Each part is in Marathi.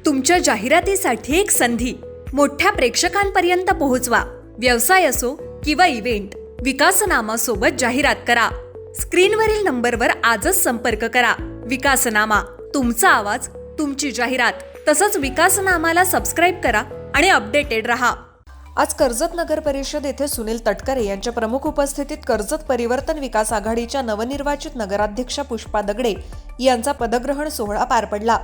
तुमच्या जाहिरातीसाठी एक संधी मोठ्या प्रेक्षकांपर्यंत पोहोचवा. व्यवसाय असो किंवा इव्हेंट, विकासनामा सोबत जाहिरात करा. स्क्रीनवरील नंबरवर आजच संपर्क करा. विकासनामा, तुमचा आवाज, तुमची जाहिरात. तसंच विकासनामाला सबस्क्राईब करा आणि अपडेटेड रहा. आज कर्जत नगर परिषद येथे सुनील तटकरे यांच्या प्रमुख उपस्थितीत कर्जत परिवर्तन विकास आघाडीच्या नवनिर्वाचित नगराध्यक्षा पुष्पा दगडे यांचा पदग्रहण सोहळा पार पडला.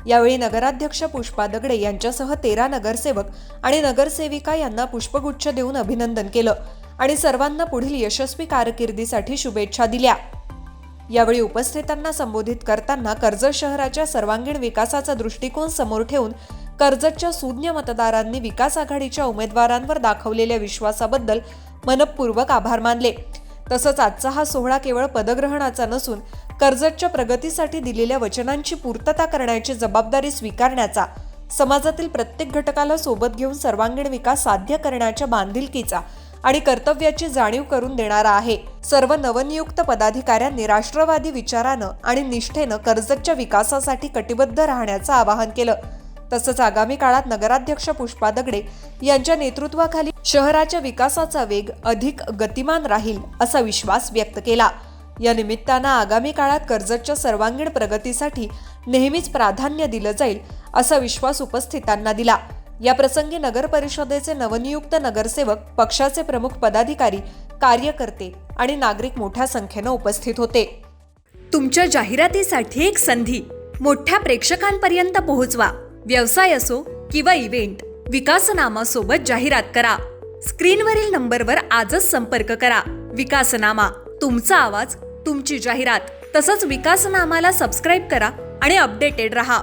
यावेळी नगराध्यक्ष पुष्पा दगडे यांच्यासह 13 नगरसेवक आणि नगरसेविका यांना पुष्पगुच्छ देऊन अभिनंदन केलं आणि सर्वांना पुढील यशस्वी कारकिर्दीसाठी शुभेच्छा दिल्या. यावेळी उपस्थितांना संबोधित करताना कर्जत शहराच्या सर्वांगीण विकासाचा दृष्टिकोन समोर ठेवून कर्जतच्या सुज्ञ मतदारांनी विकास आघाडीच्या उमेदवारांवर दाखवलेल्या विश्वासाबद्दल मनपूर्वक आभार मानले. तसंच आजचा हा सोहळा केवळ पदग्रहणाचा नसून कर्जतच्या प्रगतीसाठी दिलेल्या वचनांची पूर्तता करण्याची जबाबदारी स्वीकारण्याचा, समाजातील प्रत्येक घटकाला सोबत घेऊन सर्वांगीण विकास साध्य करण्याच्या बांधिलकीचा आणि कर्तव्याची जाणीव करून देणारा आहे. सर्व नवनियुक्त पदाधिकाऱ्यांनी राष्ट्रवादी विचारानं आणि निष्ठेनं कर्जतच्या विकासासाठी कटिबद्ध राहण्याचं आवाहन केलं. तसंच आगामी काळात नगराध्यक्ष पुष्पा दगडे यांच्या नेतृत्वाखाली शहराच्या विकासाचा वेग अधिक गतिमान राहील असा विश्वास व्यक्त केला. या निमित्तानं आगामी काळात कर्जतच्या सर्वांगीण प्रगतीसाठी नेहमीच प्राधान्य दिलं जाईल असा विश्वास उपस्थितांना दिला. या प्रसंगी नगर परिषदेचे नवनियुक्त नगरसेवक, पक्षाचे प्रमुख पदाधिकारी, कार्यकर्ते आणि नागरिक मोठ्या संख्येनं उपस्थित होते. तुमच्या जाहिरातीसाठी एक संधी मोठ्या प्रेक्षकांपर्यंत पोहोचवा. व्यवसाय असो किंवा इव्हेंट, विकासनामा सोबत जाहिरात करा. स्क्रीनवरील नंबरवर आजच संपर्क करा. विकासनामा, तुमचा आवाज, तुमची जाहिरात. तसंच विकासनामाला सबस्क्राईब करा आणि अपडेटेड रहा.